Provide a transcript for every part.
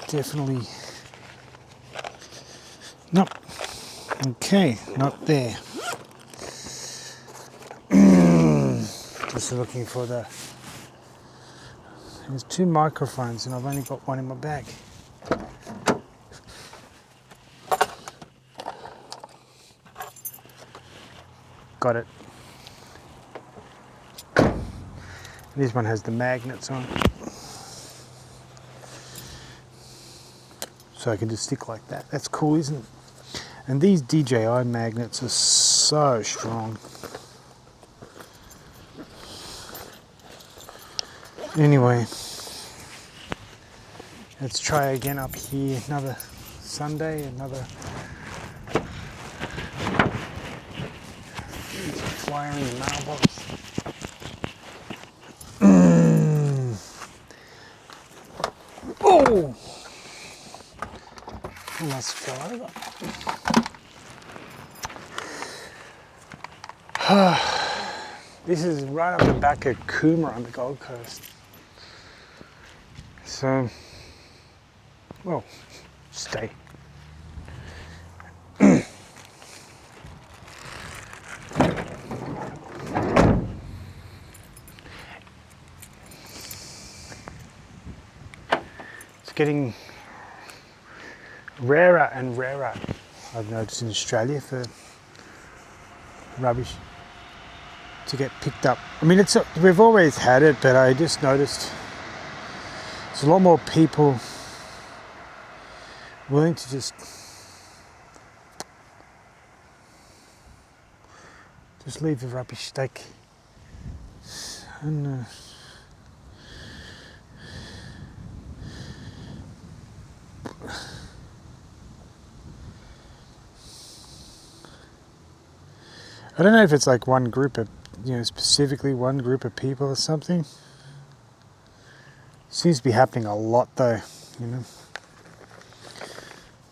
Definitely. Nope. Okay, not there. Just looking for the... There's 2 microphones and I've only got one in my bag. Got it. This one has the magnets on it. So I can just stick like that. That's cool, isn't it? And these DJI magnets are so strong. Anyway, let's try again up here. Another Sunday, another flyer in the mailbox. Oh! Almost fell over. This is right up the back of Coomera on the Gold Coast. So, well, stay. It's getting rarer and rarer, I've noticed, in Australia for rubbish to get picked up. I mean, we've always had it, but I just noticed there's a lot more people willing to just leave the rubbish stack. And I don't know if it's like one group of, specifically one group of people or something. Seems to be happening a lot though,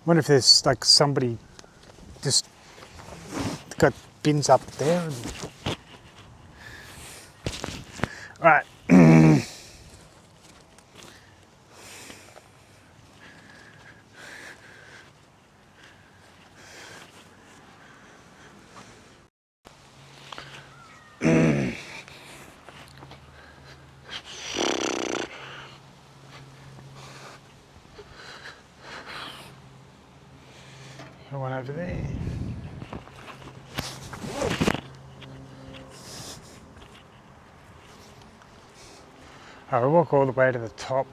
Wonder if there's like somebody just got bins up there. All right. One over there. I'll walk all the way to the top.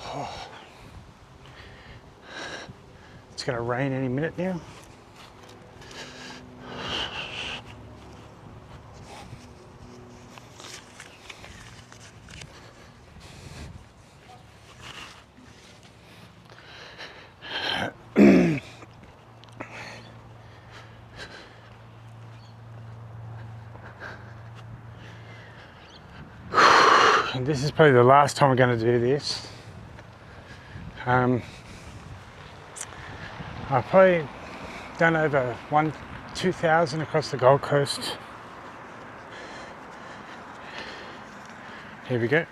Oh. It's going to rain any minute now. And this is probably the last time we're going to do this. I've probably done over 2,000 across the Gold Coast. Here we go.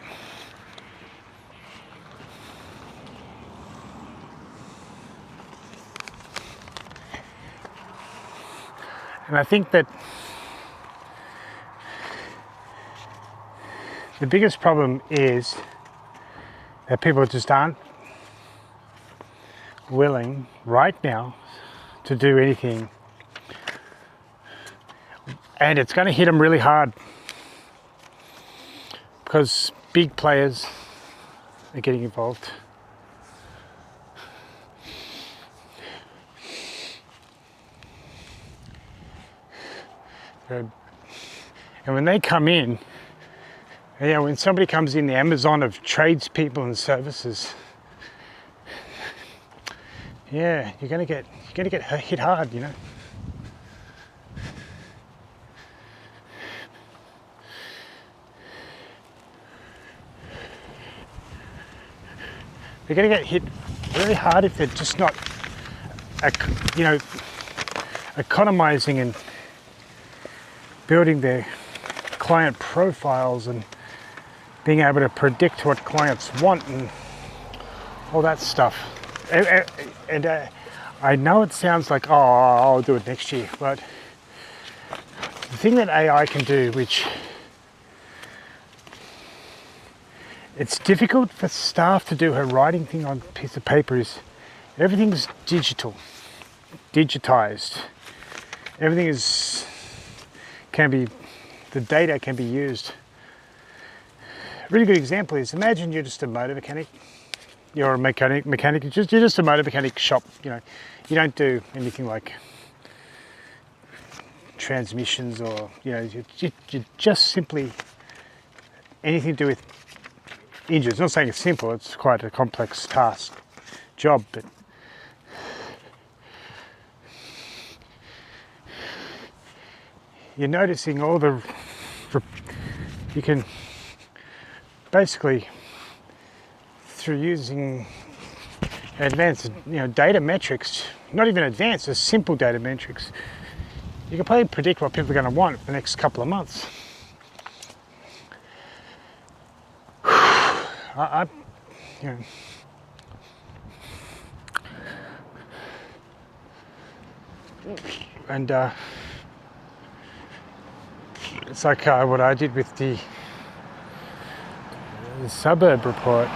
And I think that the biggest problem is that people just aren't willing right now to do anything. And it's going to hit them really hard because big players are getting involved. And when they come in, when somebody comes in, the Amazon of tradespeople and services, you're gonna get hit hard, You're gonna get hit really hard if they're just not, economizing and building their client profiles and being able to predict what clients want and all that stuff. And I know it sounds like, oh, I'll do it next year, but the thing that AI can do, which it's difficult for staff to do her writing thing on a piece of paper, is everything's digitized. Everything the data can be used. A really good example is, imagine you're just a motor mechanic. You're a mechanic, you're just a motor mechanic shop, you know. You don't do anything like transmissions or, you know, you just simply anything to do with engines. I'm not saying it's simple, it's quite a complex job, but you're noticing you can basically, through using advanced, you know, data metrics, not even advanced, just simple data metrics, you can probably predict what people are going to want for the next couple of months. You know, and it's like what I did with the suburb report.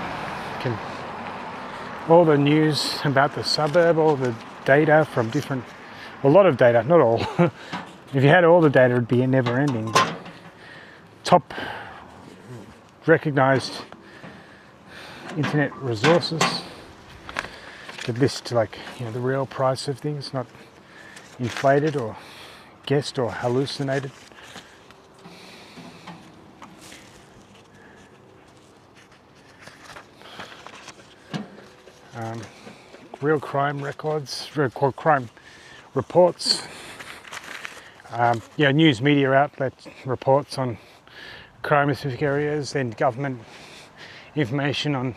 All the news about the suburb, all the data from a lot of data, not all. If you had all the data, it'd be never ending. Top recognized internet resources that list, like, you know, the real price of things, not inflated or guessed or hallucinated. Real crime records, crime reports, news media outlets reports on crime in specific areas, then government information on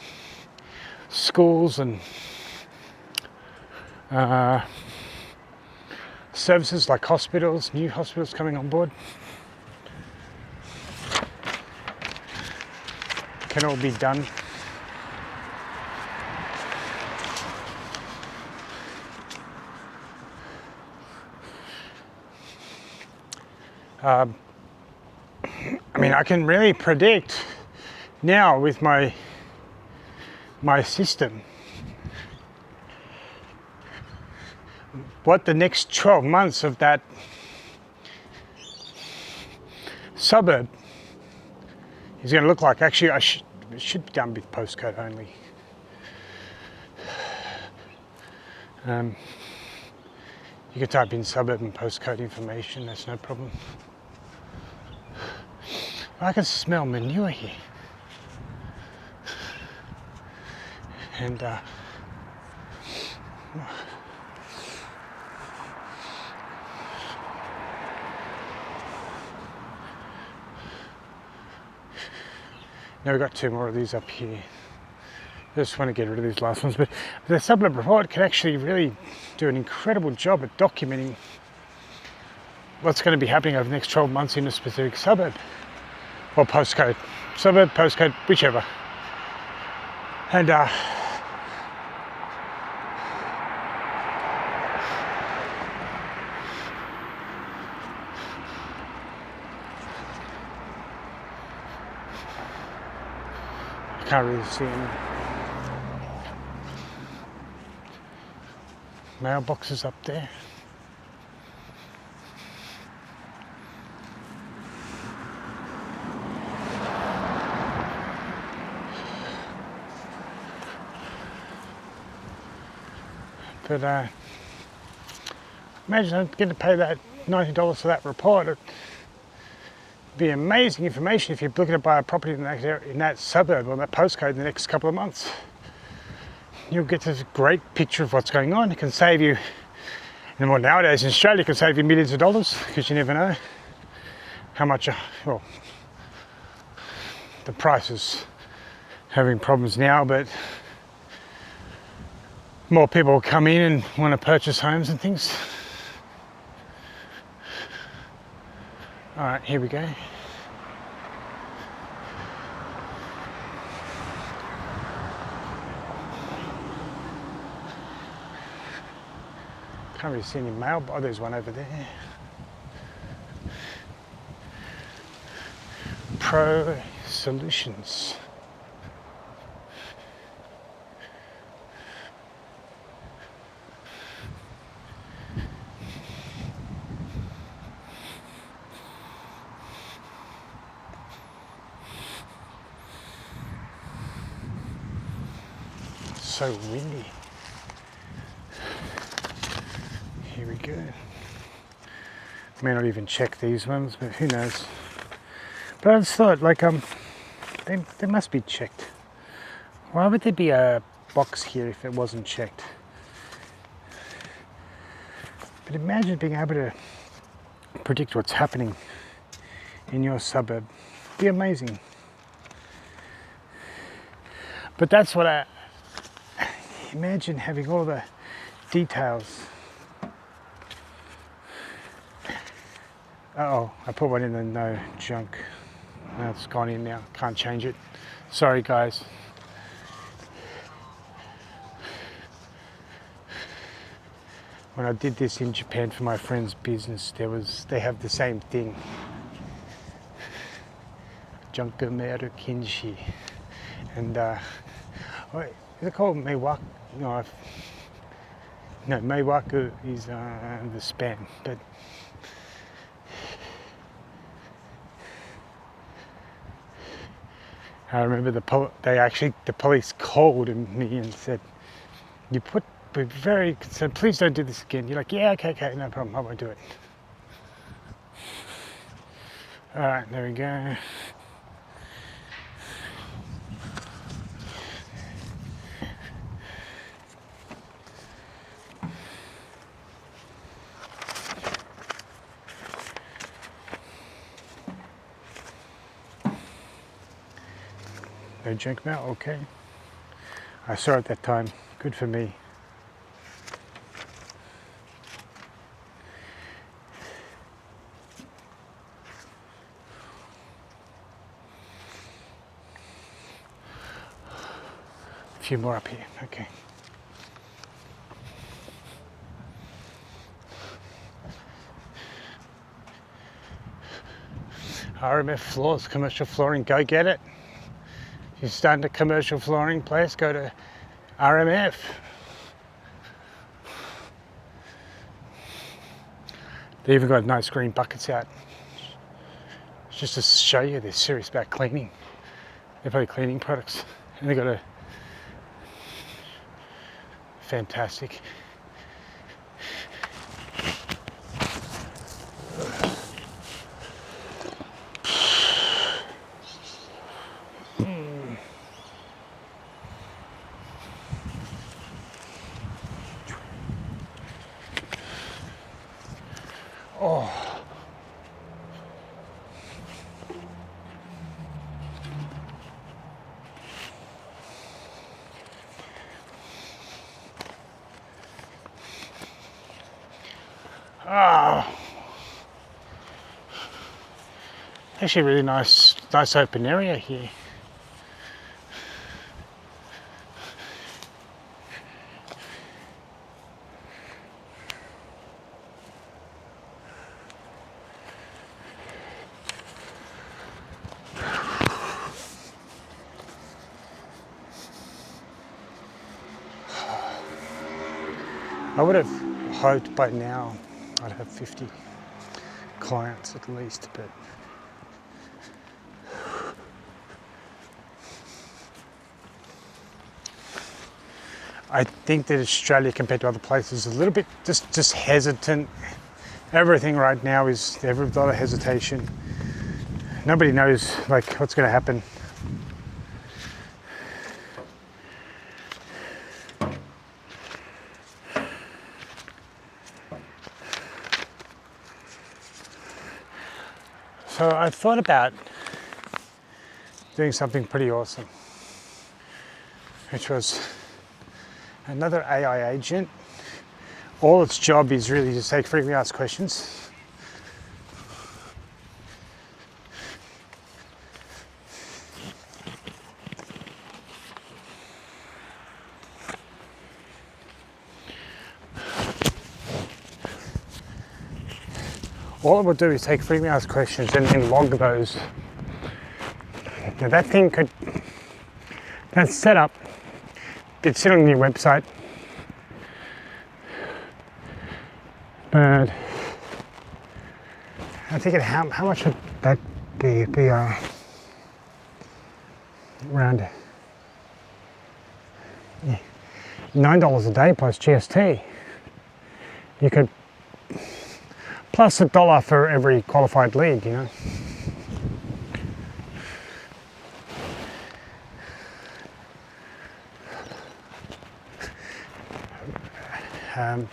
schools and services like hospitals, new hospitals coming on board. Can all be done. I mean, I can really predict now with my system what the next 12 months of that suburb is going to look like. Actually, it should be done with postcode only. You can type in suburb and postcode information, that's no problem. I can smell manure here. And now we've got two more of these up here. I just want to get rid of these last ones, but the suburb report can actually really do an incredible job at documenting what's going to be happening over the next 12 months in a specific suburb or postcode. Suburb, postcode, whichever. And I can't really see any mailboxes up there. But imagine I'm going to pay that $90 for that report. It'd be amazing information if you're looking to buy a property in that suburb or that postcode in the next couple of months. You'll get this great picture of what's going on. It can save you, and well, nowadays in Australia, it can save you millions of dollars, because you never know how much, well, the price is having problems now, but more people will come in and want to purchase homes and things. All right, here we go. Can't really see any mail, but there's one over there. Pro Solutions. So windy. Here we go. May not even check these ones, but who knows. But I just thought, like, they must be checked. Why would there be a box here if it wasn't checked? But imagine being able to predict what's happening in your suburb. It'd be amazing. But that's what I imagine, having all the details. Uh-oh, I put one in the no junk. No, it's gone in now. Can't change it. Sorry, guys. When I did this in Japan for my friend's business, they have the same thing. Junkumeru Kinshi. And wait, is it called Meiwaku? No, Meiwaku is the spam, but I remember the police called me and said, we're very concerned, please don't do this again. You're like, yeah, okay, no problem, I won't do it. All right, there we go. No junk mail, okay. I saw it that time, good for me. A few more up here, okay. RMF floors, commercial flooring, go get it. If you're starting a commercial flooring place, go to RMF. They even got nice green buckets out. It's just to show you they're serious about cleaning. They're probably cleaning products. And they got a fantastic. Oh. Ah. Actually, a really nice open area here. I would have hoped by now I'd have 50 clients at least, but I think that Australia compared to other places is a little bit just hesitant. Everything right now is a lot of hesitation. Nobody knows like what's going to happen. So I thought about doing something pretty awesome, which was another AI agent. All its job is really to take frequently asked questions. all it will do is take frequently asked questions and then log those. Now that thing could, that's set up, it's sit on your website, but I think how much would that be? It'd be around $9 a day plus GST. You could, plus $1 for every qualified lead, you know.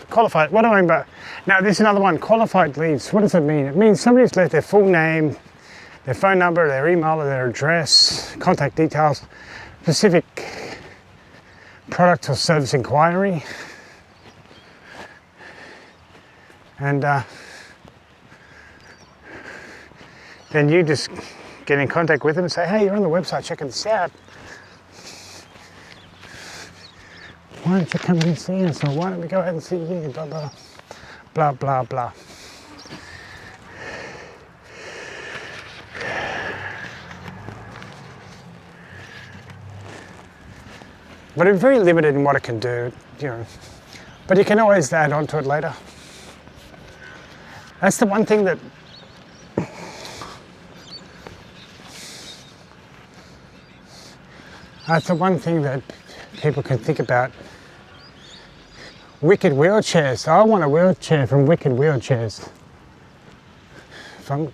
Qualified, what do I mean by, now this is another one, qualified leads. What does it mean? It means somebody's left their full name, their phone number, their email, their address, contact details, specific product or service inquiry, and then you just get in contact with them and say, hey, you're on the website, checking this out. Why don't you come in and see us, or why don't we go ahead and see you, blah, blah, blah, blah, blah. But it's very limited in what it can do, you know. But you can always add on to it later. That's the one thing that people can think about. Wicked Wheelchairs. I want a wheelchair from Wicked Wheelchairs. But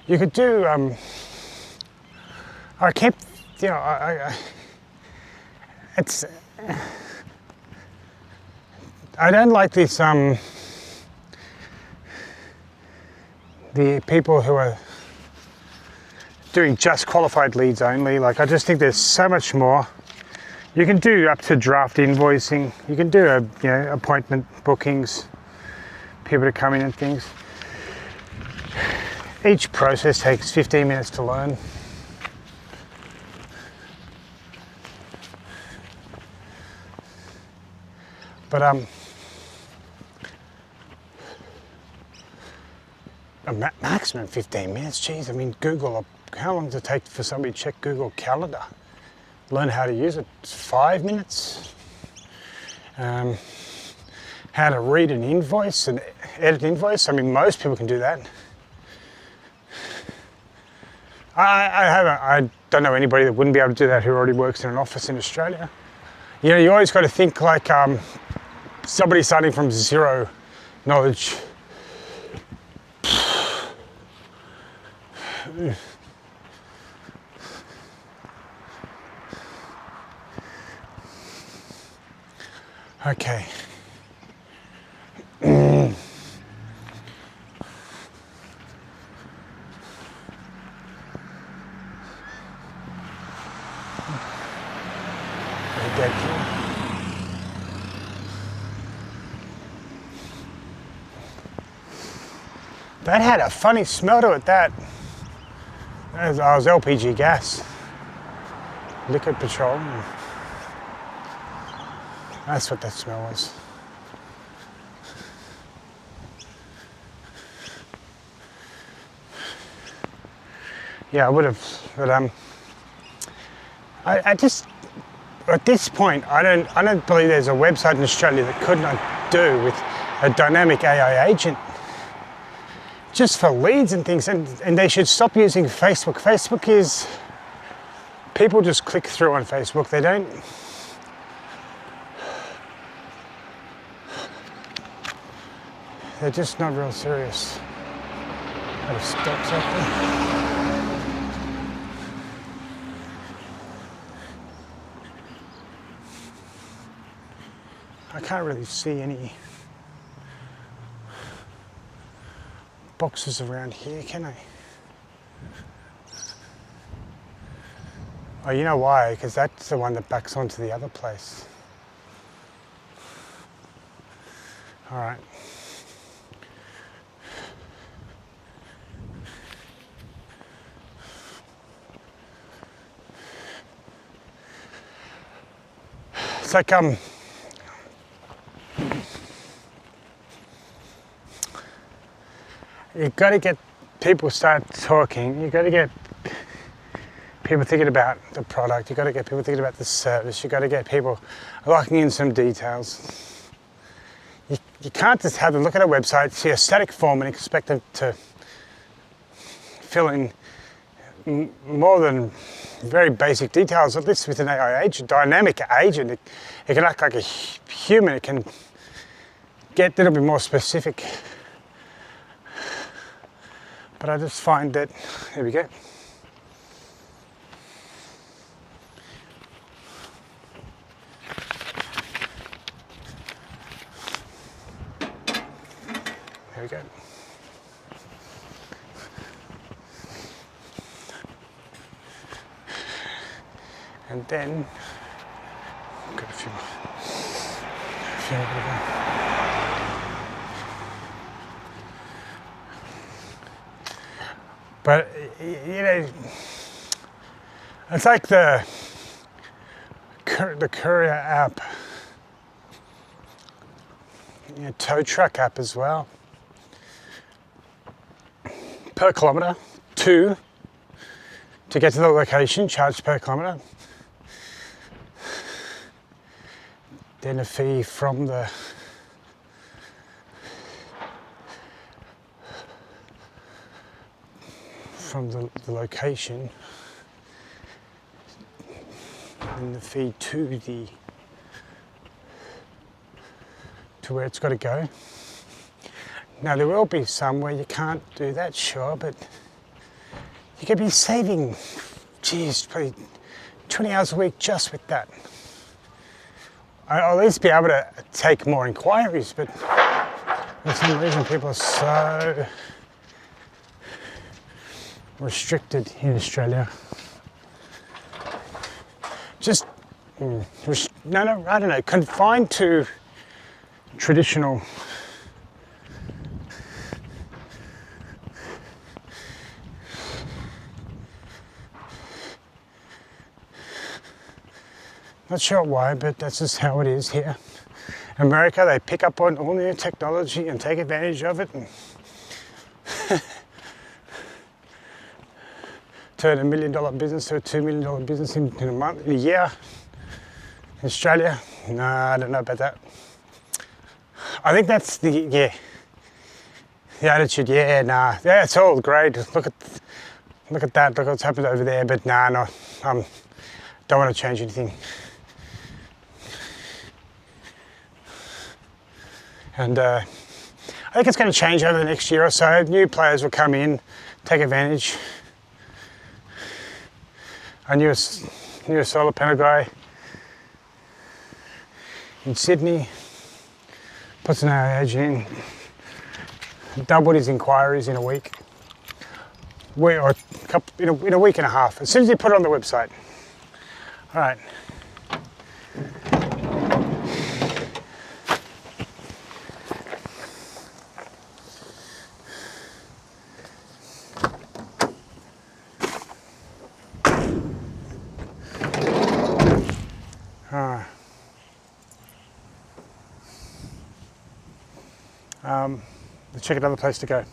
you could do. I kept, you know, it's. I don't like this. The people who are doing just qualified leads only. Like, I just think there's so much more. You can do up to draft invoicing. You can do appointment bookings, people to come in and things. Each process takes 15 minutes to learn. But a maximum 15 minutes. Geez, I mean, Google. How long does it take for somebody to check Google Calendar? Learn how to use it. 5 minutes. How to read an invoice and edit an invoice. I mean, most people can do that. I don't know anybody that wouldn't be able to do that who already works in an office in Australia. You know, you always got to think like somebody starting from zero knowledge. Okay. That had a funny smell to it, that. That was LPG gas. Liquid petroleum. That's what that smell was. Yeah, I would have, but I just, at this point, I don't believe there's a website in Australia that could not do with a dynamic AI agent just for leads and things, and they should stop using Facebook. Facebook is, people just click through on Facebook, they don't, they're just not real serious. Gotta stop something. I can't really see any boxes around here, can I? Oh, you know why? Because that's the one that backs onto the other place. All right. It's like you've got to get people start talking. You've got to get people thinking about the product. You've got to get people thinking about the service. You've got to get people locking in some details. You can't just have them look at a website, see a static form and expect them to fill in more than very basic details. At least with an AI agent, dynamic agent, it can act like a human. It can get a little bit more specific. But I just find that, there we go. There we go. And then, got a few more. But, you know, it's like the courier app, you know, tow truck app as well. Per kilometre, to get to the location, charged per kilometre. Then a fee from the location, and the fee to where it's got to go. Now there will be some where you can't do that, sure, but you could be saving, geez, probably 20 hours a week just with that. I'll at least be able to take more inquiries, but for some reason people are so restricted in Australia. Just, no, I don't know, confined to traditional not sure why, but that's just how it is here. America, they pick up on all new technology and take advantage of it and turn $1 million business to a $2 million business in a month, in a year. In Australia, nah, I don't know about that. I think that's the attitude, yeah, it's all great. Look at that, look what's happened over there, but no, don't want to change anything. And I think it's going to change over the next year or so. New players will come in, take advantage. I knew a solar panel guy in Sydney, puts an AI agent in, doubled his inquiries in a week. In a week and a half, as soon as he put it on the website. All right. Let's check another place to go.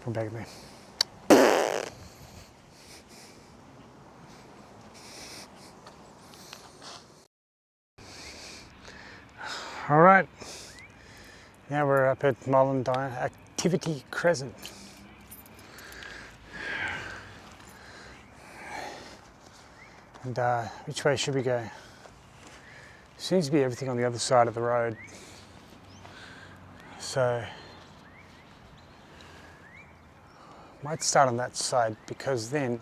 Come back there. All right, now we're up at Molendinar Activity Crescent. And which way should we go? Seems to be everything on the other side of the road. So, might start on that side because then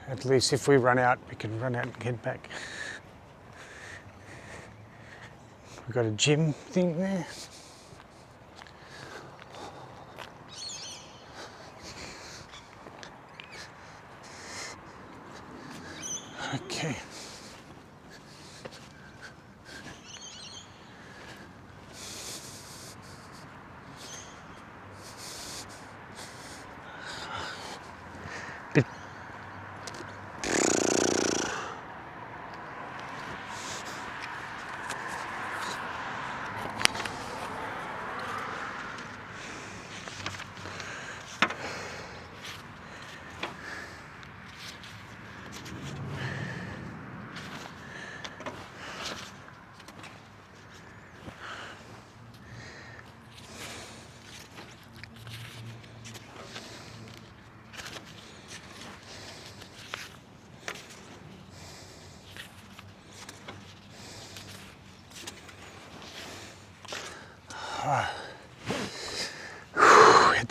at least if we run out, we can run out and head back. We've got a gym thing there. Okay.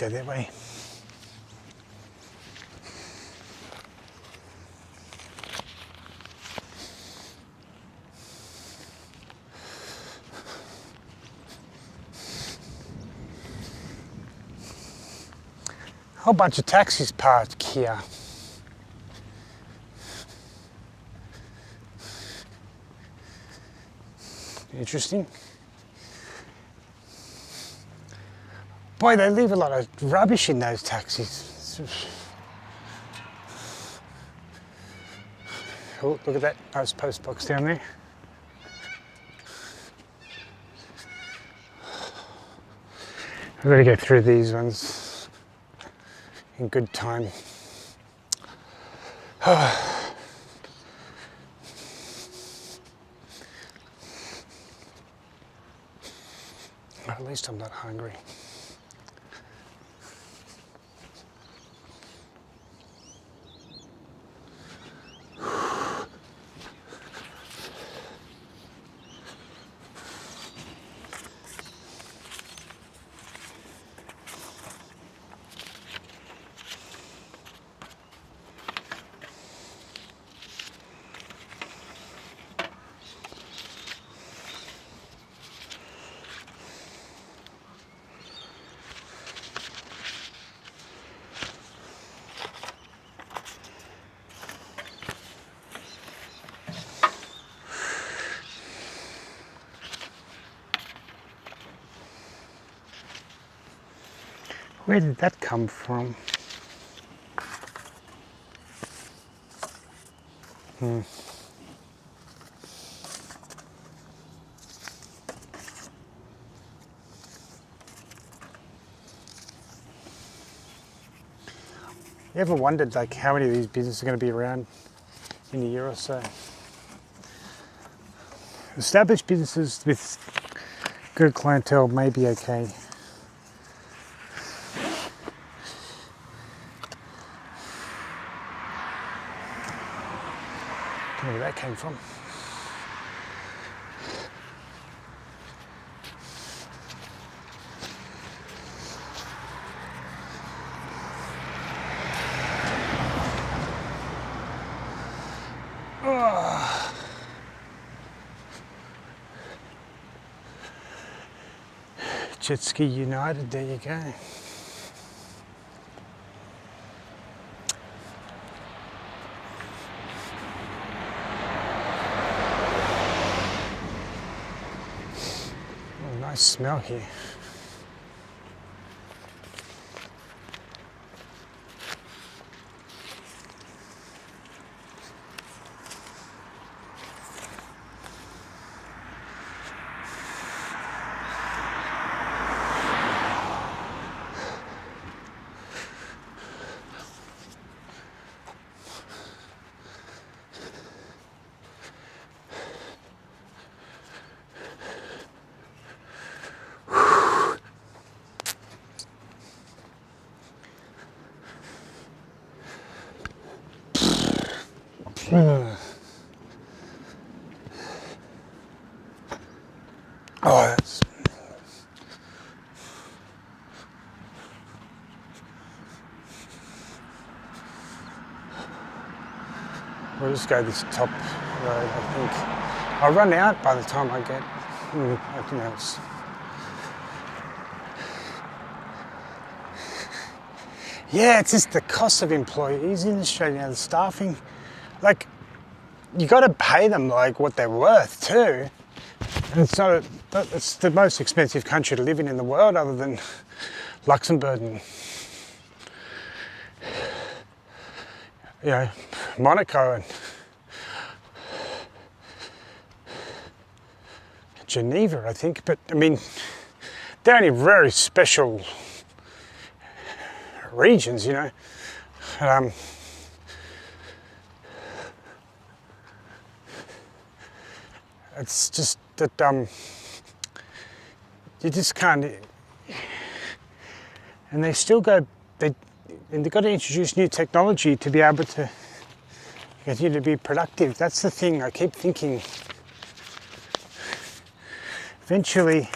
go that way. Whole bunch of taxis parked here. Interesting. Boy, they leave a lot of rubbish in those taxis. Oh, look at that nice post box down there. I've got to go through these ones in good time. At least I'm not hungry. Where did that come from? You ever wondered like how many of these businesses are going to be around in a year or so? Established businesses with good clientele may be okay. Don't know where that came from. Jet Ski United, there you go. Oh, nice smell here. Oh, that's... We'll just go this top road, I think. I'll run out by the time I get... I think that's... Yeah, it's just the cost of employees in Australia now, the staffing. Like, you got to pay them like what they're worth too. And it's the most expensive country to live in the world, other than Luxembourg and, you know, Monaco and Geneva, I think. But I mean, they're only very special regions, you know. It's just that you just can't, and they still go. They've got to introduce new technology to be able to continue to be productive. That's the thing. I keep thinking. Eventually,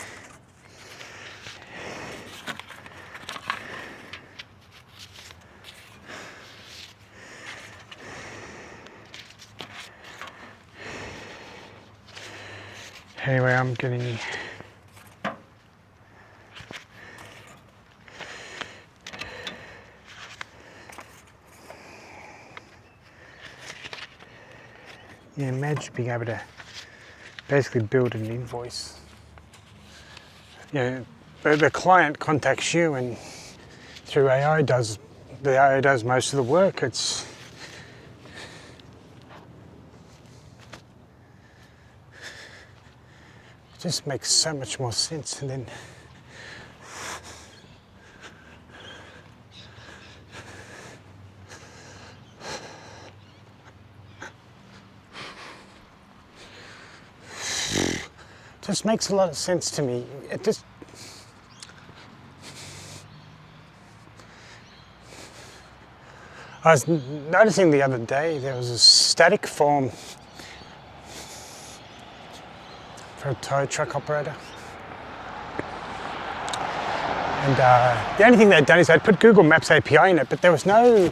Anyway, I'm getting imagine being able to basically build an invoice. The client contacts you, and through AI does most of the work. It just makes so much more sense. And then just makes a lot of sense to me. I was noticing the other day there was a static form for a tow truck operator. And the only thing they'd done is they'd put Google Maps API in it, but there was no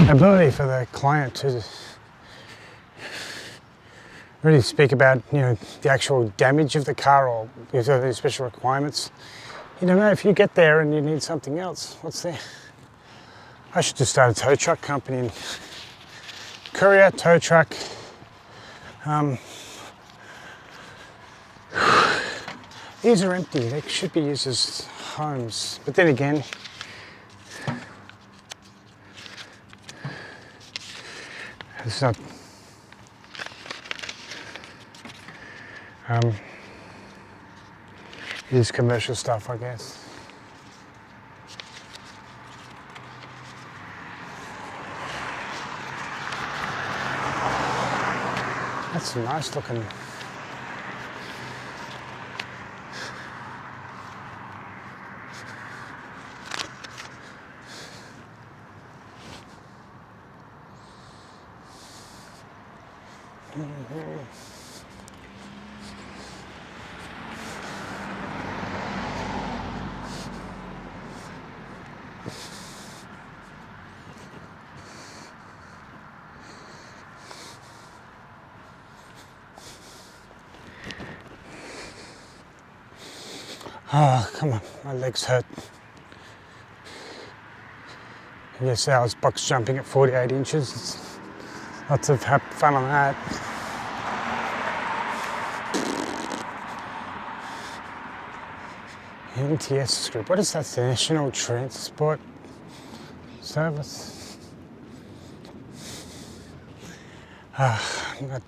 ability for the client to really speak about, the actual damage of the car or if there are any special requirements. You don't know, if you get there and you need something else, what's there? I should just start a tow truck company and courier, tow truck. These are empty, they should be used as homes. But then again, it's not, it is commercial stuff, I guess. That's nice looking. Oh, come on, my legs hurt. Yesterday I was box jumping at 48 inches. It's lots of fun on that. NTS group, what is that? The National Transport Service? I'm not.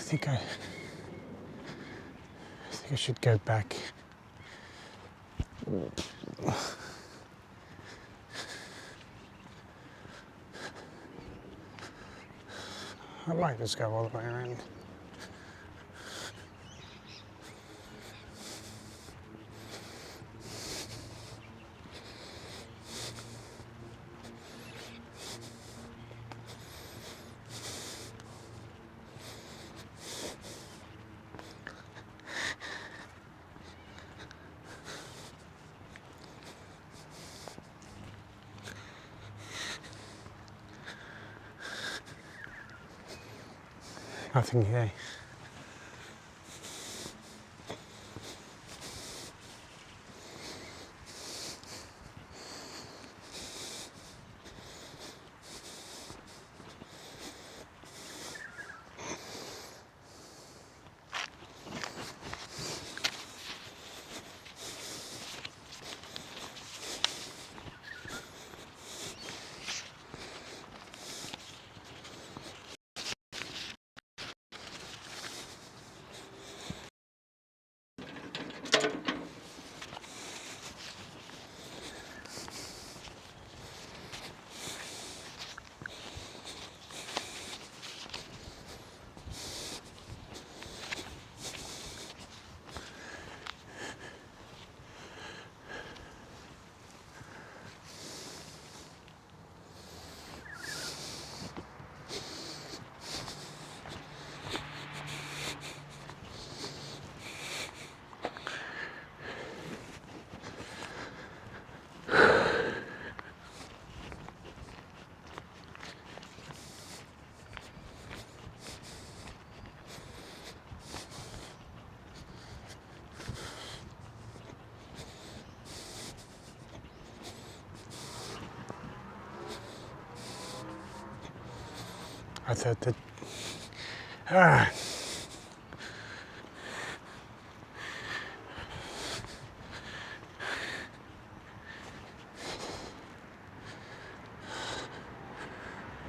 I think I should go back. I might just go all the way around. Nothing here. I thought that,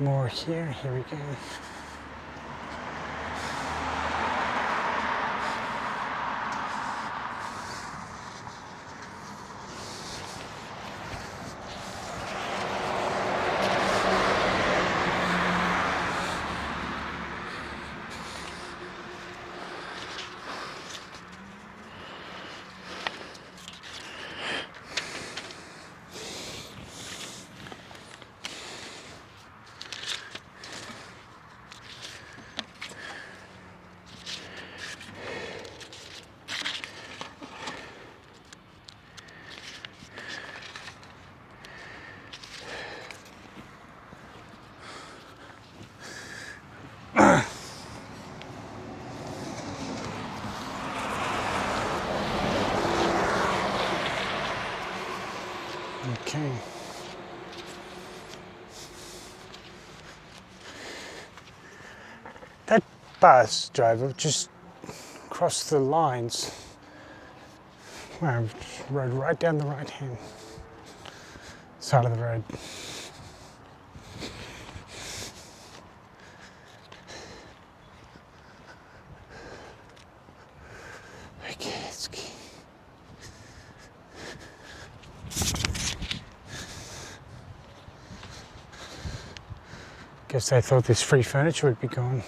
more here we go. Okay. That bus driver just crossed the lines. Wow, rode right down the right hand side of the road. Okay, it's key. Guess they thought this free furniture would be gone.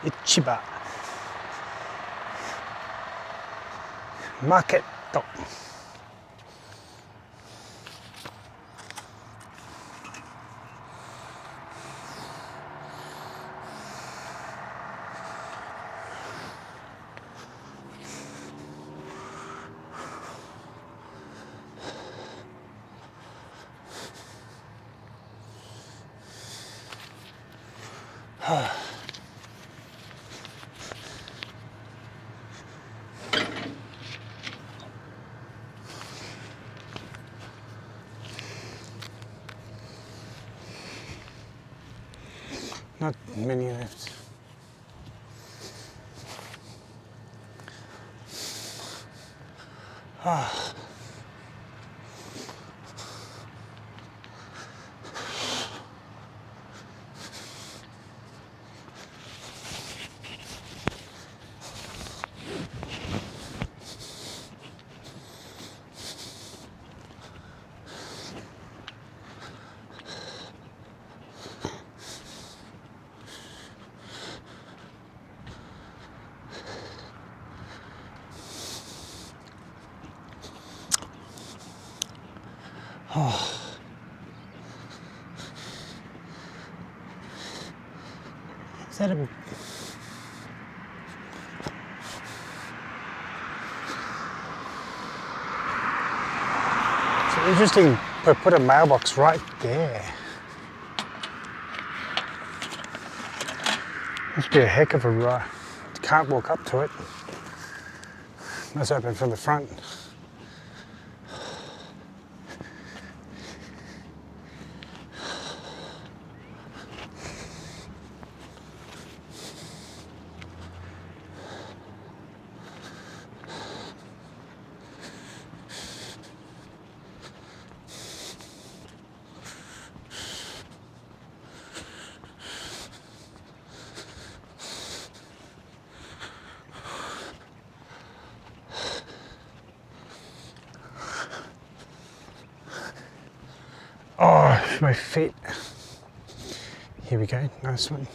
Ichiba Market. Not many left. Is that a... It's interesting, but put a mailbox right there. Must be a heck of a ride. Can't walk up to it. Must open from the front. Oh, my feet. Here we go, nice one.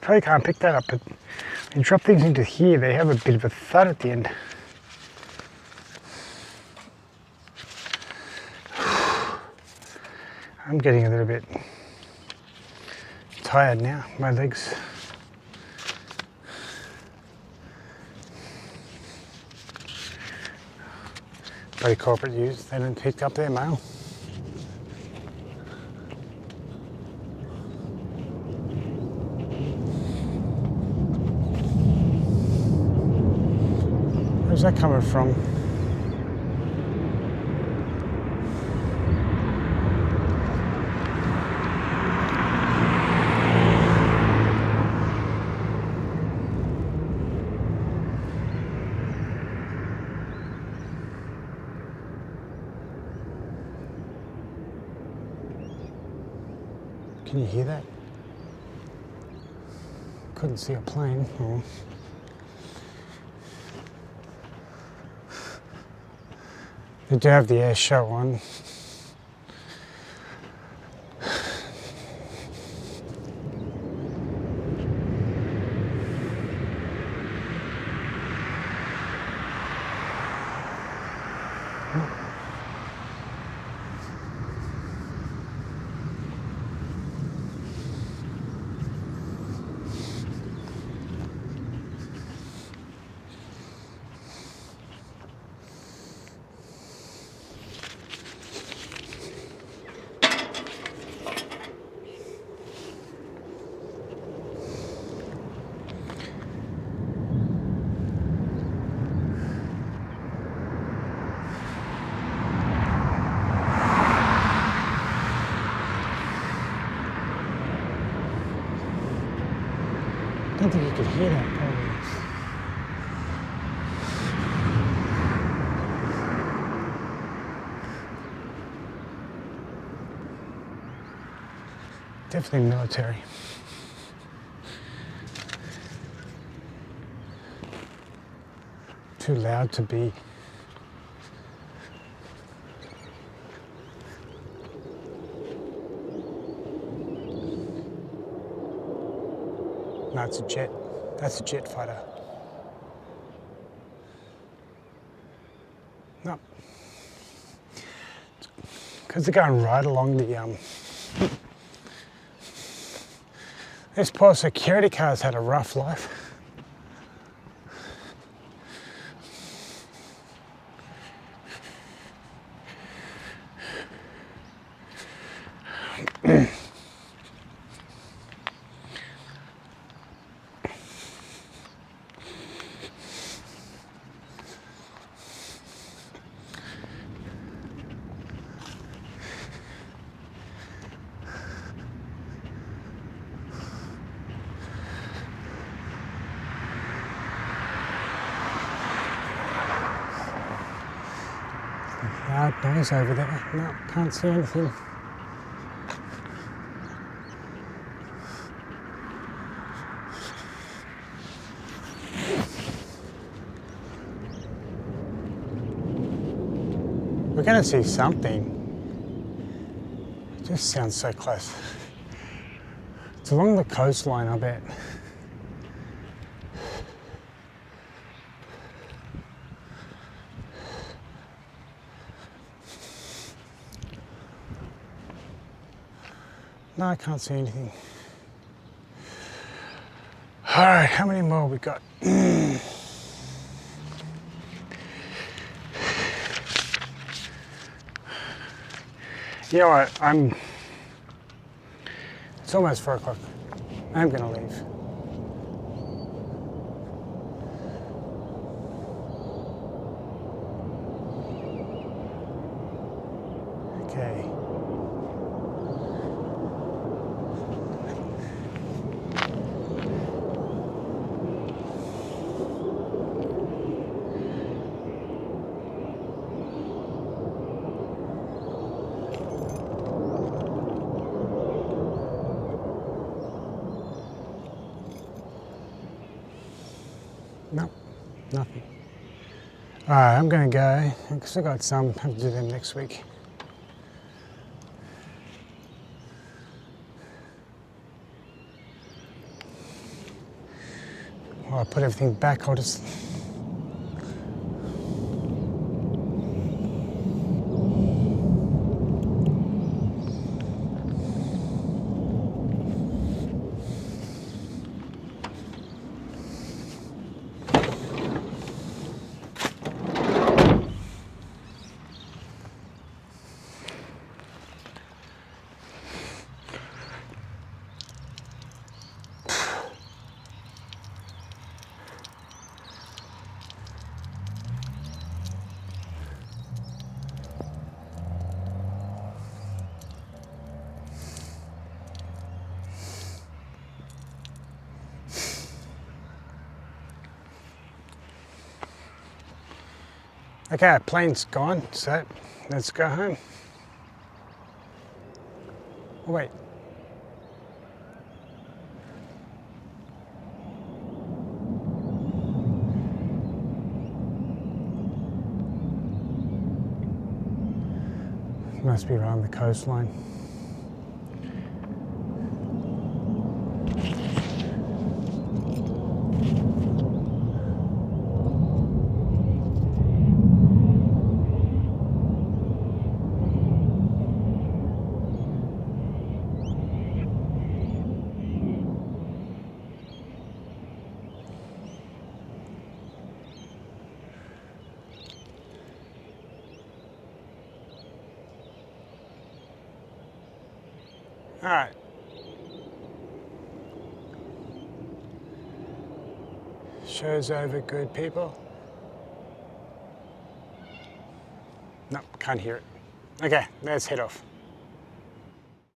probably can't pick that up, but when you drop things into here, they have a bit of a thud at the end. I'm getting a little bit tired now, my legs. Bloody corporate use, they didn't pick up their mail. Where's that coming from? Can you hear that? Couldn't see a plane. Oh. They do have the air show on. I don't think you could hear that probably. Definitely military. Too loud to be. No, it's a jet. That's a jet fighter. No. Because they're going right along the This poor security car's had a rough life. Loud noise over there. No, can't see anything. We're going to see something. It just sounds so close. It's along the coastline, I bet. No, I can't see anything. All right, how many more we got? You know what, it's almost 4 o'clock. I'm gonna leave. Okay. Nope, nothing. All right, I'm gonna go. I've still got some, have to do them next week. I put everything back, I'll just... Okay, our plane's gone, so let's go home. Oh, wait. Must be around the coastline. All right. Show's over, good people. Nope, can't hear it. Okay, let's head off.